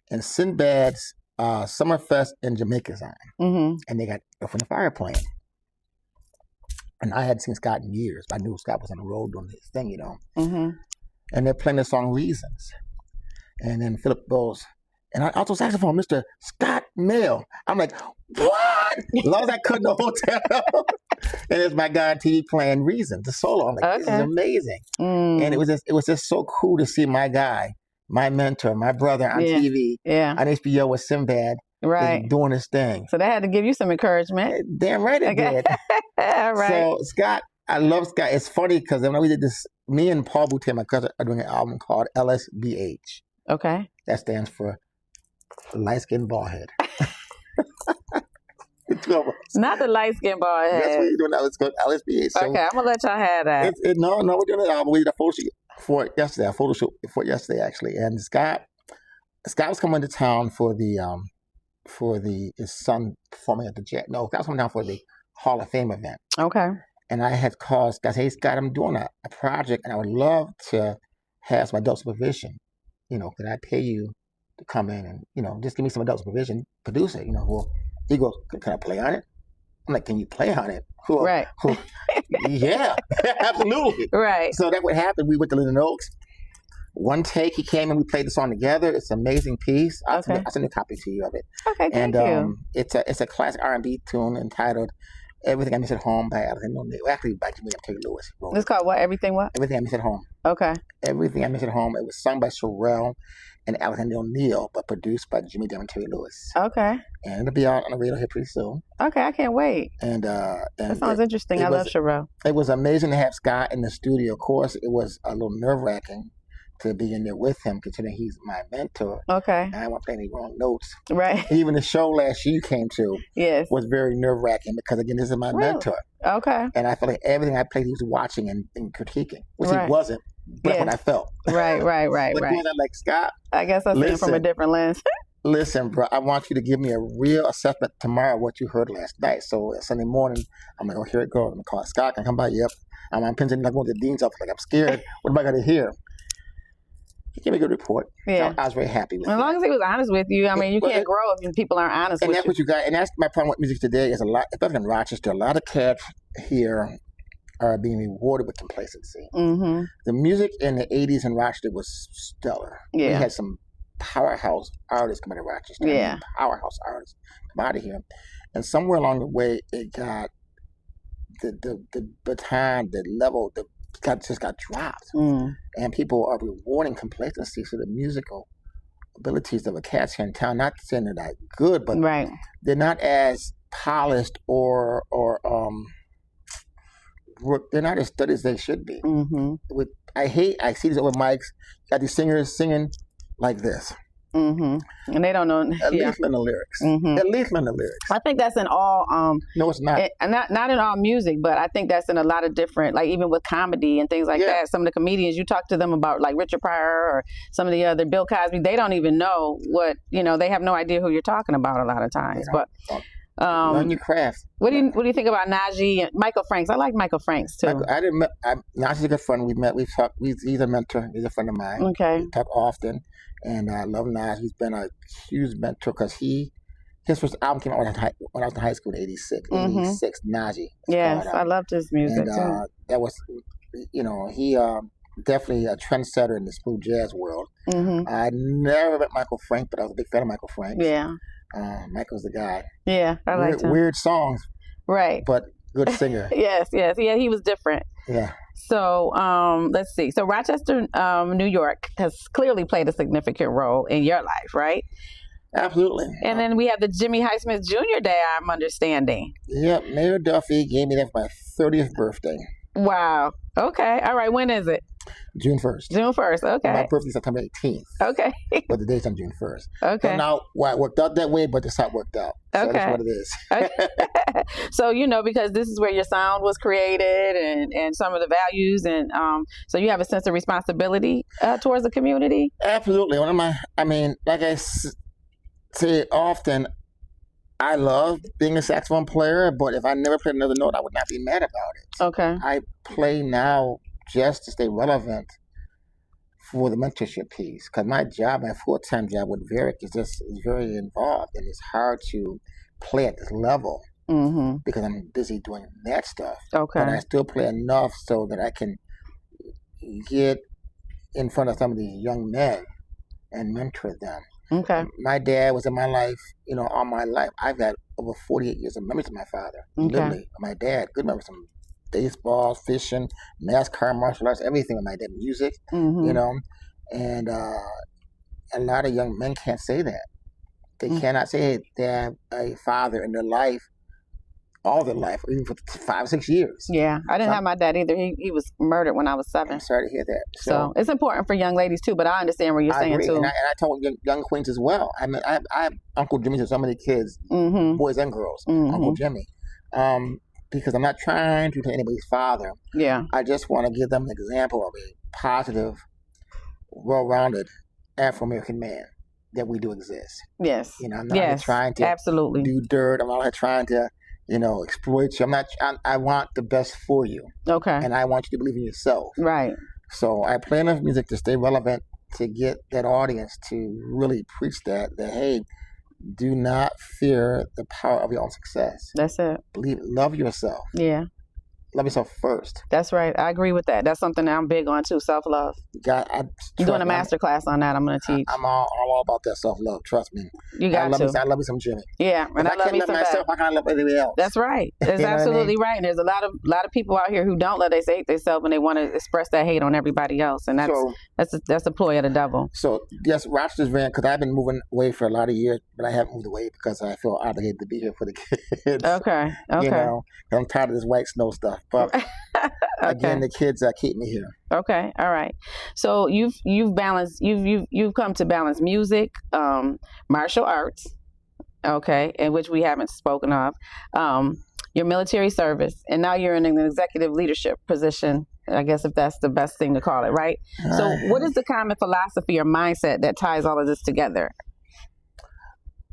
And Sinbad's Summerfest in Jamaica's on. And they got from the fire playing. And I hadn't seen Scott in years. But I knew Scott was on the road doing his thing, And they're playing the song Reasons. And then Philip goes, and I alto saxophone, Mr. Scott Mayo. I'm like, what? As long as I cut the hotel. And it's my guy on TV playing Reasons, the solo. I'm like, this is amazing. And it was just so cool to see my guy, my mentor, my brother on TV on HBO with Sinbad. Right. doing his thing. So that had to give you some encouragement. Damn right it did. All right. So Scott, I love Scott. It's funny because when we did this, me and Paul Boutte, my cousin, are doing an album called LSBH. Okay. That stands for light skin bald head. The two of us. Not the light skin bald head. That's what you're doing now. It's called LSBH. So okay, I'm gonna let y'all have that. No, we're doing an album. We did a photo shoot for it yesterday. A photo shoot for it yesterday, actually. And Scott was coming to town for his son performing at the Jet. No, Scott was coming down for the Hall of Fame event. Okay. And I had called Scott, hey Scott, I'm doing a project and I would love to have some adult supervision. Can I pay you to come in and, just give me some adult supervision, produce it, well, he goes, can I play on it? I'm like, can you play on it? Right. Yeah, absolutely. Right. So that would happen. We went to Linden Oaks. One take, he came and we played the song together. It's an amazing piece. I'll send a copy to you of it. Okay, thank you. It's a classic R&B tune entitled Everything I Miss at Home by Alexander O'Neal. Actually, by Jimmie Lewis. It's called what? Everything what? Everything I Miss at Home. Okay. Everything I Miss at Home. It was sung by Sherelle and Alexander O'Neal, but produced by Jimmie Lewis. Okay. And it'll be out on the radio here pretty soon. Okay, I can't wait. And that sounds interesting. I love Sherelle. It was amazing to have Scott in the studio. Of course, it was a little nerve-wracking to be in there with him, considering he's my mentor. Okay. And I won't play any wrong notes. Right. Even the show last year you came to was very nerve-wracking because, again, this is my mentor. Okay. And I felt like everything I played he was watching and critiquing, which he wasn't. But that's what I felt. Right. But then I'm like, Scott, I guess I see it from a different lens. Listen, bro, I want you to give me a real assessment tomorrow of what you heard last night. So Sunday morning, I'm like, oh, here it goes. I'm going to call Scott. Can I come by? Yep. I'm on pins and like going to the dean's office. Like, I'm scared. What am I going to hear? He gave me a good report. Yeah. So I was very happy with it. As long as he was honest with you. I mean, you can't grow if people aren't honest with you. And that's what you got. And that's my problem with music today is especially in Rochester, a lot of cats here are being rewarded with complacency. Mm-hmm. The music in the 80s in Rochester was stellar. Yeah. We had some powerhouse artists come out of Rochester. Yeah. I mean, powerhouse artists come out of here. And somewhere along the way, it got the baton, the level, just got dropped. And people are rewarding complacency for the musical abilities of a cats here in town. Not saying they're not good, but they're not as polished or they're not as studied as they should be. Mm-hmm. I see these over mics, got these singers singing like this. Mm-hmm. And they don't know. At least learn the lyrics. Mm-hmm. At least learn the lyrics. I think that's in all. No, it's not. Not in all music, but I think that's in a lot of different, like even with comedy and things like that. Some of the comedians, you talk to them about like Richard Pryor or some of the other Bill Cosby, they don't even know what, they have no idea who you're talking about a lot of times. But learn your craft. What do you think about Najee and Michael Franks? I like Michael Franks too. Najee's a good friend. We've talked. He's a mentor. He's a friend of mine. Okay. We talk often, and I love Najee. He's been a huge mentor because his first album came out when I was in high school in '86. Mm-hmm. '86, Najee. Yes, I loved his music too. That was, he definitely a trendsetter in the smooth jazz world. Mm-hmm. I never met Michael Frank, but I was a big fan of Michael Frank. Yeah. Michael's the guy. Yeah, I liked him. Weird songs. Right. But good singer. Yes. Yeah, he was different. Yeah. So let's see. So Rochester, New York has clearly played a significant role in your life, right? Absolutely. And then we have the Jimmie Highsmith Jr. Day, I'm understanding. Yep. Mayor Duffy gave me that for my 30th birthday. Wow. Okay. All right. When is it? June 1st. June 1st. Okay. My birthday's September 18th. Okay. But the date's on June 1st. Okay. So now, it worked out that way, but that's how it worked out. So okay. That's what it is. Okay. So, because this is where your sound was created and some of the values. And so you have a sense of responsibility towards the community? Absolutely. Like I say often, I love being a saxophone player, but if I never played another note, I would not be mad about it. Okay. I play now just to stay relevant for the mentorship piece, because my full-time job with Brik is very involved, and it's hard to play at this level because I'm busy doing that stuff. Okay. But I still play enough so that I can get in front of some of these young men and mentor them. Okay. My dad was in my life, all my life. I've got over 48 years of memories of my father. Okay. Literally, my dad, good memories from baseball, fishing, NASCAR, martial arts, everything with my dad, music, and a lot of young men can't say that. They cannot say they have a father in their life, all their life, even for 5 or 6 years. Yeah, I didn't have my dad either. He was murdered when I was 7. I'm sorry to hear that. So it's important for young ladies too, but I understand what you're saying agree. too. And I told young queens as well. I mean, I have Uncle Jimmy to so many kids, boys and girls. Uncle Jimmy. Because I'm not trying to be anybody's father. Yeah. I just want to give them an example of a positive, well-rounded Afro-American man that we do exist. Yes. You know, I'm not trying to absolutely do dirt. I'm not trying to, exploit you. I want the best for you. Okay. And I want you to believe in yourself. Right. So I play enough music to stay relevant, to get that audience to really preach that hey, do not fear the power of your own success. That's it. Love yourself. Yeah. Love yourself first. That's right. I agree with that. That's something that I'm big on too. Self-love. I'm doing a master class on that. I'm going to teach. I'm all about that self-love. Trust me. You got to. I love me some Jimmie. Yeah, and I love me some myself. I can't love anybody else. That's right. That's absolutely right. And there's a lot of people out here who don't let they hate themselves and they want to express that hate on everybody else, and that's a ploy of the devil. So yes, Rochester's ran because I've been moving away for a lot of years, but I haven't moved away because I feel obligated to be here for the kids. Okay. I'm tired of this white snow stuff, but. Again, the kids keep me here. Okay, all right. So you've come to balance music, martial arts, okay, in which we haven't spoken of, your military service, and now you're in an executive leadership position. I guess if that's the best thing to call it, right? So what is the common philosophy or mindset that ties all of this together?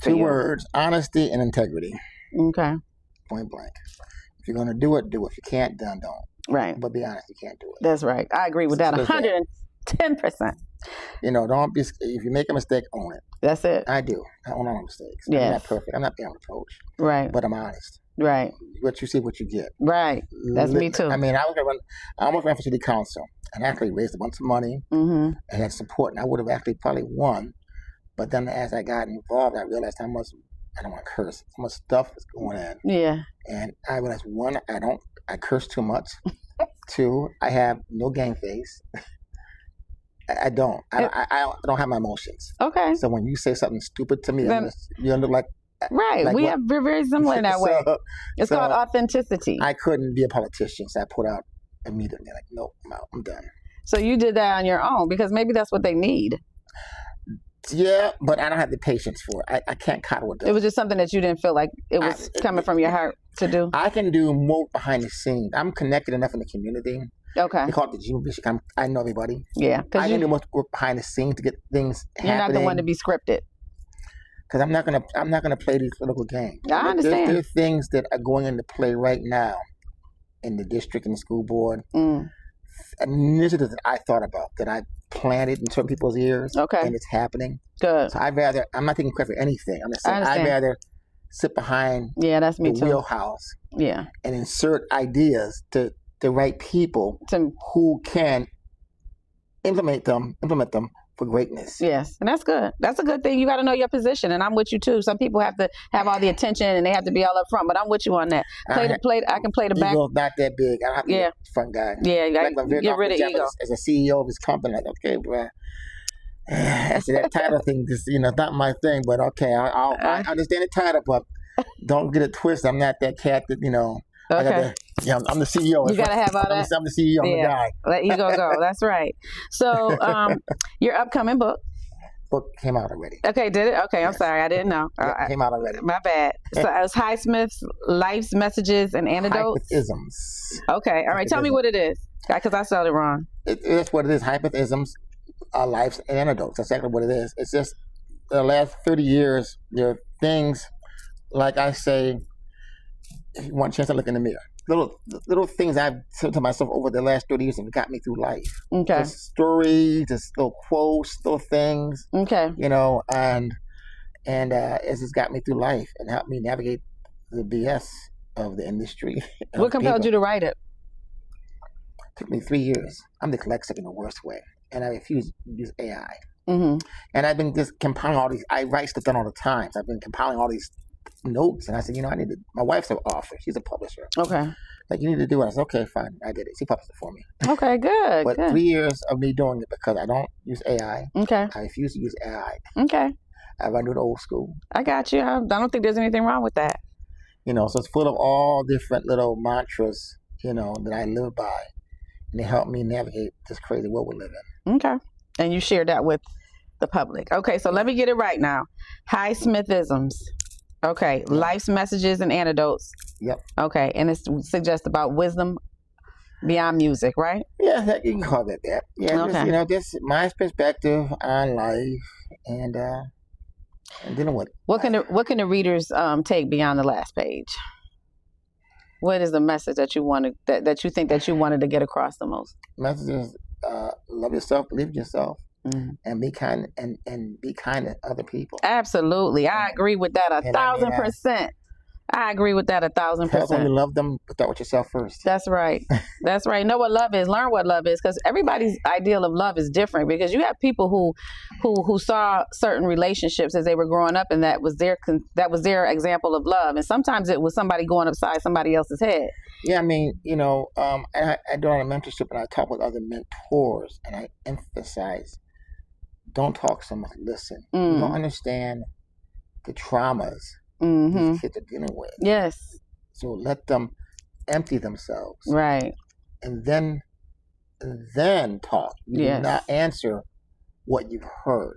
2 words: honesty and integrity. Okay. Point blank. If you're going to do it, do it. If you can't, then don't. Right. But be honest, you can't do it. That's right. I agree with that 110%. Don't be, if you make a mistake, own it. That's it. I do. I own all my mistakes. Yes. I'm not perfect. I'm not beyond reproach. Right. But I'm honest. Right. What you see, what you get. Right. That's me too. I mean, I almost ran for city council and actually raised a bunch of money and had support, and I would have actually probably won. But then as I got involved, I realized how much, I don't want to curse, how much stuff is going on. Yeah. And I realized, 1, I curse too much. 2, I have no game face. I don't. I don't have my emotions. Okay. So when you say something stupid to me, you look like. Right. We're very similar in that way. It's called authenticity. I couldn't be a politician, so I put out immediately, like, nope, I'm done. So you did that on your own because maybe that's what they need. Yeah, but I don't have the patience for it. I can't coddle with them. It was just something that you didn't feel like it was coming from your heart to do? I can do more behind the scenes. I'm connected enough in the community. Okay. They call it the Jimmie Bishop. I know everybody. Yeah. I can do more work behind the scenes to get things happening. You're not the one to be scripted. Because I'm not gonna play these political games. I understand. There are things that are going into play right now in the district and the school board. Initiatives that I thought about, that I planted in certain people's ears. Okay. And it's happening. Good. So I'm not taking credit for anything. I'm just saying I'd rather sit behind that's me the wheelhouse. Yeah. And insert ideas to the right people who can implement them for greatness. Yes, and that's good. That's a good thing. You got to know your position, and I'm with you too. Some people have to have all the attention and they have to be all up front, but I'm with you on that. I can play the back. Ego's not that big. I don't have to be a front guy. Yeah, get rid of ego. As a CEO of his company, like, okay, bro. That title thing, just it's not my thing. But okay, I understand the title, but don't get it twisted. I'm not that cat that Okay. I'm the CEO. You gotta have all that. I'm the CEO. I'm the guy. Let ego go. That's right. So, your upcoming book came out already. Okay, did it? Okay, I'm sorry, I didn't know. It came out already. My bad. So it was Highsmith's Life's Messages and Antidotes. Hypnotisms. Okay, all right. Tell me what it is, because I spelled it wrong. That's what it is. Hypnotisms, Life's and Antidotes. That's exactly what it is. It's just the last 30 years. There are things, like I say, if you want a chance to look in the mirror. Little things I've said to myself over the last 30 years have got me through life. Okay. Just stories, just little quotes, little things. Okay. And it's just got me through life and helped me navigate the BS of the industry. What compelled you to write it? It took me 3 years. I'm dyslexic in the worst way, and I refuse to use AI. Mm-hmm. And I've been just compiling all these. I write stuff down all the time. So I've been compiling all these notes, and I said, I need to. My wife's an author; she's a publisher. Okay. Like, you need to do it. I said, okay, fine. I did it. She published it for me. Okay, good. But 3 years of me doing it because I don't use AI. Okay. I refuse to use AI. Okay. I run to the old school. I got you. I don't think there's anything wrong with that. So it's full of all different little mantras, that I live by. And they help me navigate this crazy world we live in. Okay. And you shared that with the public. Okay, so let me get it right now. Highsmithisms. Okay. Yep. Life's messages and antidotes. Yep. Okay. And it's suggests about wisdom beyond music, right? Yeah, you can call that that. Yeah, okay. This my perspective on life and dealing with it. What can the readers take beyond the last page? What is the message that you wanted that you think that you wanted to get across the most? Message is love yourself, believe in yourself, and be kind and be kind to other people. Absolutely, I agree with that 1,000%. I agree with that 1,000%. Tell someone you love them, but start with yourself first. That's right. That's right. Know what love is. Learn what love is, because everybody's ideal of love is different. Because you have people who saw certain relationships as they were growing up, and that was their example of love. And sometimes it was somebody going upside somebody else's head. Yeah, I mean, I do a lot of mentorship, and I talk with other mentors, and I emphasize, don't talk so much. Listen. You don't understand the traumas these kids are dealing with. Yes. So let them empty themselves. Right. And then talk. You do not answer what you've heard.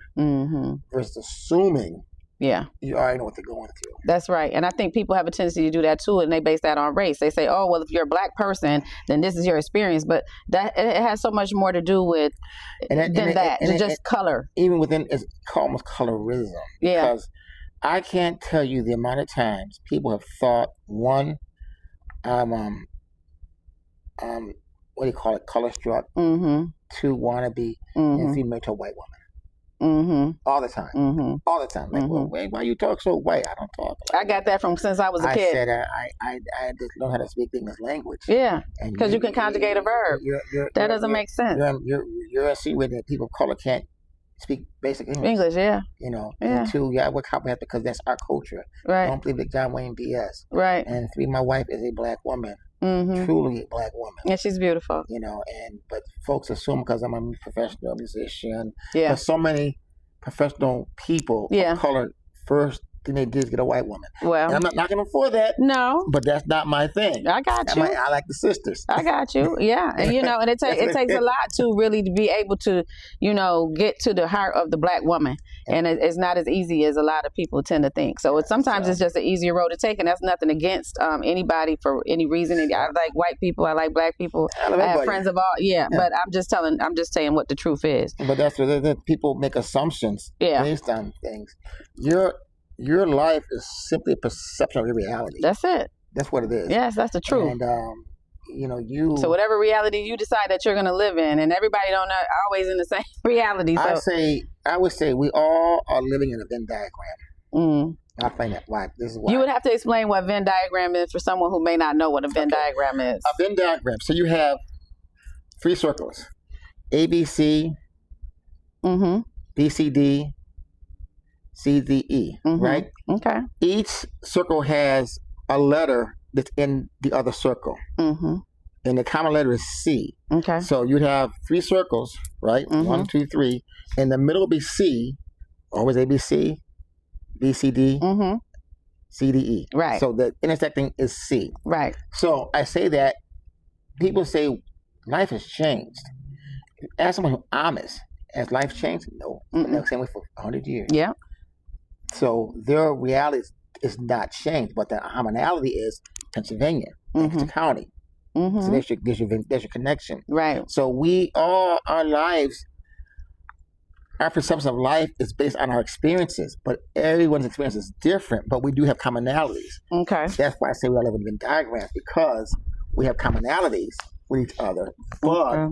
Versus assuming you already know what they're going through. That's right. And I think people have a tendency to do that too, and they base that on race. They say, oh, well, if you're a black person, then this is your experience. But that it has so much more to do with just color. Even within, it's almost colorism. Yeah. Because I can't tell you the amount of times people have thought, one, what do you call it, color struck, two, wannabe, and three, married to a white woman. All the time. All the time. Like, well, wait, why you talk so white? I don't talk like I got that from since I was a kid. I said I just learned how to speak English language. Yeah, because you can conjugate a verb. That doesn't make sense. You're a where people of color can't speak basic English. Yeah. And two, we're comprehensive because that's our culture. Right. Don't believe that John Wayne BS. Right. And three, my wife is a black woman. Truly a black woman. Yeah, she's beautiful. But folks assume because I'm a professional musician. Yeah. There's so many professional people of color first thing they did is get a white woman. Well, and I'm not knocking them for that. No. But that's not my thing. I got you. I like the sisters. I got you. Yeah. And and it takes a lot to really be able to, get to the heart of the black woman. And it's not as easy as a lot of people tend to think. So sometimes it's just an easier road to take, and that's nothing against anybody for any reason. And I like white people. I like black people. I have friends of all. Yeah. But I'm just saying what the truth is. But that's what people make assumptions based on things. Your life is simply a perception of your reality. That's it. That's what it is. Yes, that's the truth. And So whatever reality you decide that you're going to live in, and everybody don't know always in the same reality. So. I would say we all are living in a Venn diagram. I'll find that why. This is why. You would have to explain what Venn diagram is for someone who may not know what a Venn diagram is. A Venn diagram. So you have three circles: ABC, BCD, CDE, right? Okay. Each circle has a letter that's in the other circle. And the common letter is C. Okay. So you'd have three circles, right? 1, 2, 3. In the middle would be C, always ABC, BCD, CDE. Right. So the intersecting is C. Right. So I say that people say life has changed. Ask someone who's honest, has life changed? No. They're the same way for 100 years. Yeah. So their reality is not changed, but the commonality is Pennsylvania, Lancaster County. So there's your connection. Right. So we all, our lives, our perception of life is based on our experiences, but everyone's experience is different, but we do have commonalities. Okay. That's why I say we all live in Venn diagrams, because we have commonalities with each other, but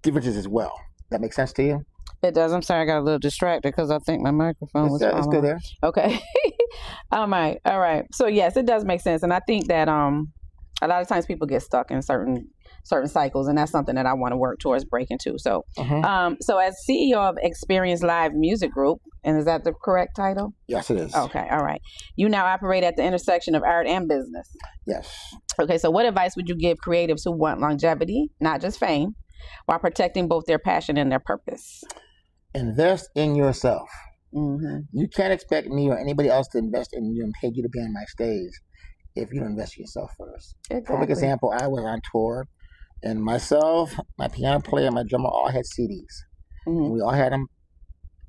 differences as well. That makes sense to you? It does. I'm sorry, I got a little distracted because I think my microphone was falling. It's still there. Okay. All right. So yes, it does make sense, and I think that a lot of times people get stuck in certain cycles, and that's something that I want to work towards breaking too. So, so as CEO of Experience Live Music Group, and is that the correct title? Yes, it is. Okay, all right. You now operate at the intersection of art and business. Yes. Okay, so what advice would you give creatives who want longevity, not just fame, while protecting both their passion and their purpose? Invest in yourself. You can't expect me or anybody else to invest in you and pay you to be on my stage if you don't invest in yourself first. Exactly. For example, I was on tour, and myself, my piano player, and my drummer all had CDs. And we all had them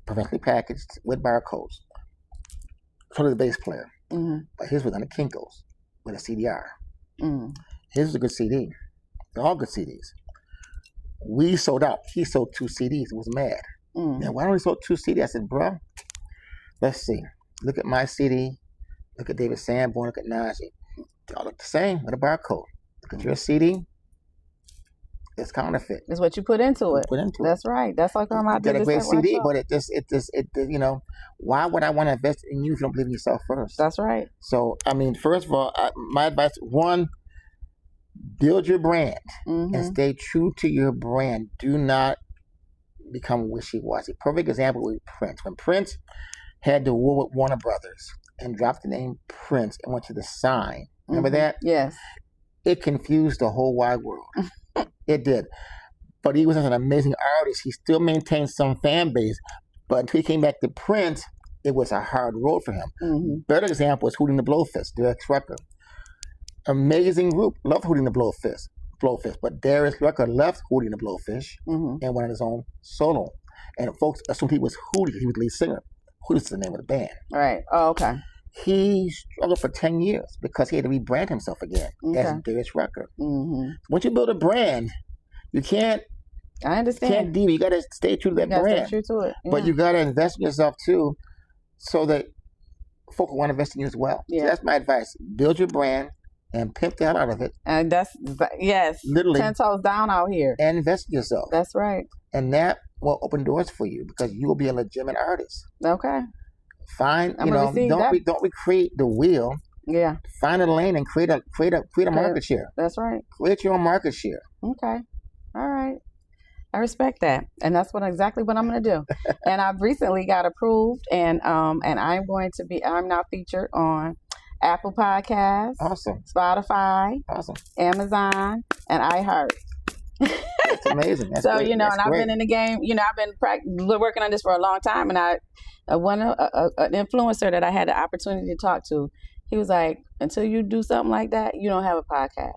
professionally packaged with barcodes. So did the bass player. But his was on the Kinko's with a CDR. His was a good CD. They're all good CDs. We sold out. He sold 2 CDs and was mad. Now, why don't we sold 2 CDs? I said, bro, let's see. Look at my CD. Look at David Sanborn. Look at Najee. They all look the same with a barcode. Look at your CD. It's counterfeit. It's what you put into it. That's right. That's like I'm out there. You got a great CD, but it you know, why would I want to invest in you if you don't believe in yourself first? That's right. So, I mean, first of all, my advice, one, build your brand and stay true to your brand. Do not become wishy-washy. Perfect example would be Prince. When Prince had the war with Warner Brothers and dropped the name Prince and went to the sign, remember that? Yes. It confused the whole wide world. It did. But he was an amazing artist. He still maintained some fan base. But until he came back to Prince, it was a hard road for him. Better example is Hootie and the Blowfish, Darius Rucker. Amazing group. Love Hootie and the Blowfish. But Darius Rucker left Hootie and the Blowfish and went on his own solo. And folks assumed he was Hootie. He was the lead singer. Hootie's the name of the band. Right. Oh, okay. He struggled for 10 years because he had to rebrand himself again as Darius Rucker. Once you build a brand, you can't. I understand. You got to stay true to that brand. Stay true to it. Yeah. But you got to invest in yourself too, so that folk will want to invest in you as well. Yeah. So that's my advice. Build your brand and pimp the hell out of it. And that's literally 10 toes down out here. And invest in yourself. That's right. And that will open doors for you because you will be a legitimate artist. Okay. Don't recreate the wheel. Yeah. Find a lane and create a market share. That's right. Create your own market share. Okay. All right. I respect that, and that's exactly what I'm going to do. And I've recently got approved, and I'm now featured on Apple Podcasts, awesome, Spotify, awesome, Amazon, and iHeart. That's amazing. That's so great. And I've been in the game. I've been working on this for a long time, and an influencer that I had the opportunity to talk to, he was like, "Until you do something like that, you don't have a podcast."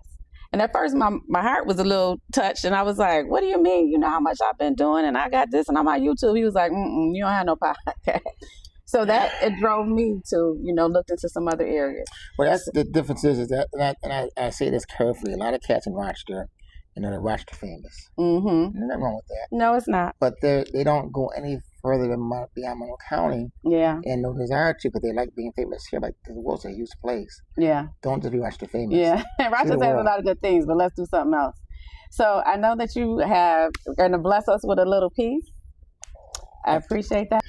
And at first, my heart was a little touched, and I was like, "What do you mean? You know how much I've been doing, and I got this, and I'm on YouTube." He was like, "You don't have no podcast." So it drove me to, look into some other areas. Well, that's the difference is that, and I say this carefully. A lot of cats in Rochester, they're Rochester famous. There's nothing wrong with that. No, it's not. But they don't go any further than beyond Monroe County. Yeah. And no desire to, but they like being famous here. Like the world's a huge place. Yeah. Don't just be Rochester famous. Yeah. Rochester has a lot of good things, but let's do something else. So I know that you are going to bless us with a little piece. I appreciate that.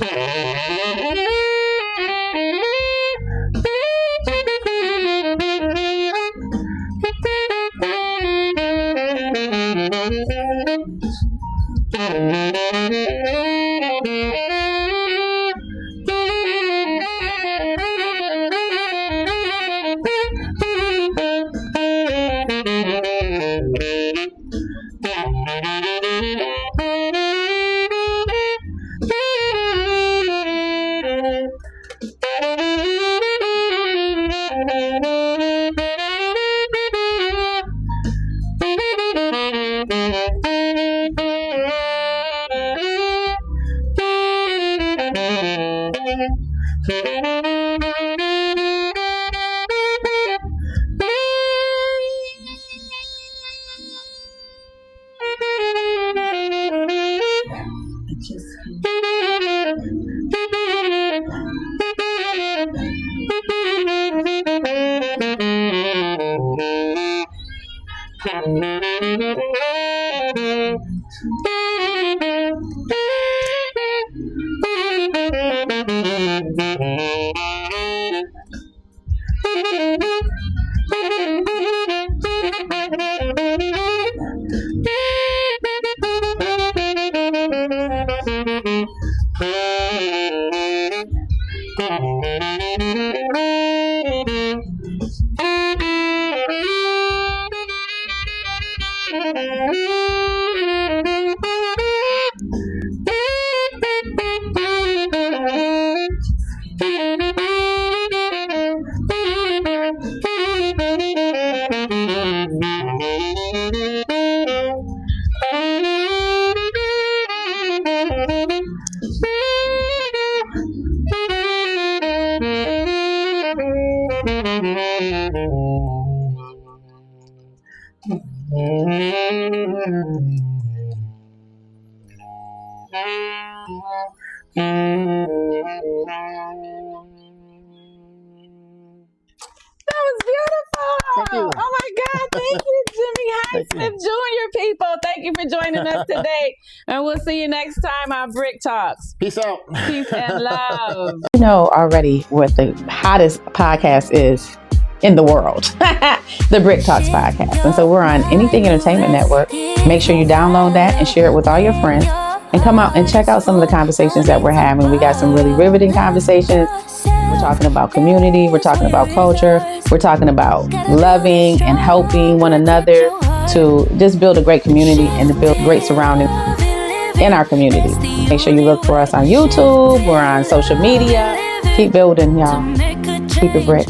Thank you. Oh my God, thank you, Jimmie Highsmith Jr. People. Thank you for joining us today. And we'll see you next time on Brik Talks. Peace out. Peace and love. You know already what the hottest podcast is in the world. The Brik Talks podcast. And so we're on Anything Entertainment Network. Make sure you download that and share it with all your friends. And come out and check out some of the conversations that we're having. We got some really riveting conversations. We're talking about community. We're talking about culture. We're talking about loving and helping one another to just build a great community and to build great surroundings in our community. Make sure you look for us on YouTube. We're on social media. Keep building, y'all. Keep it Brik.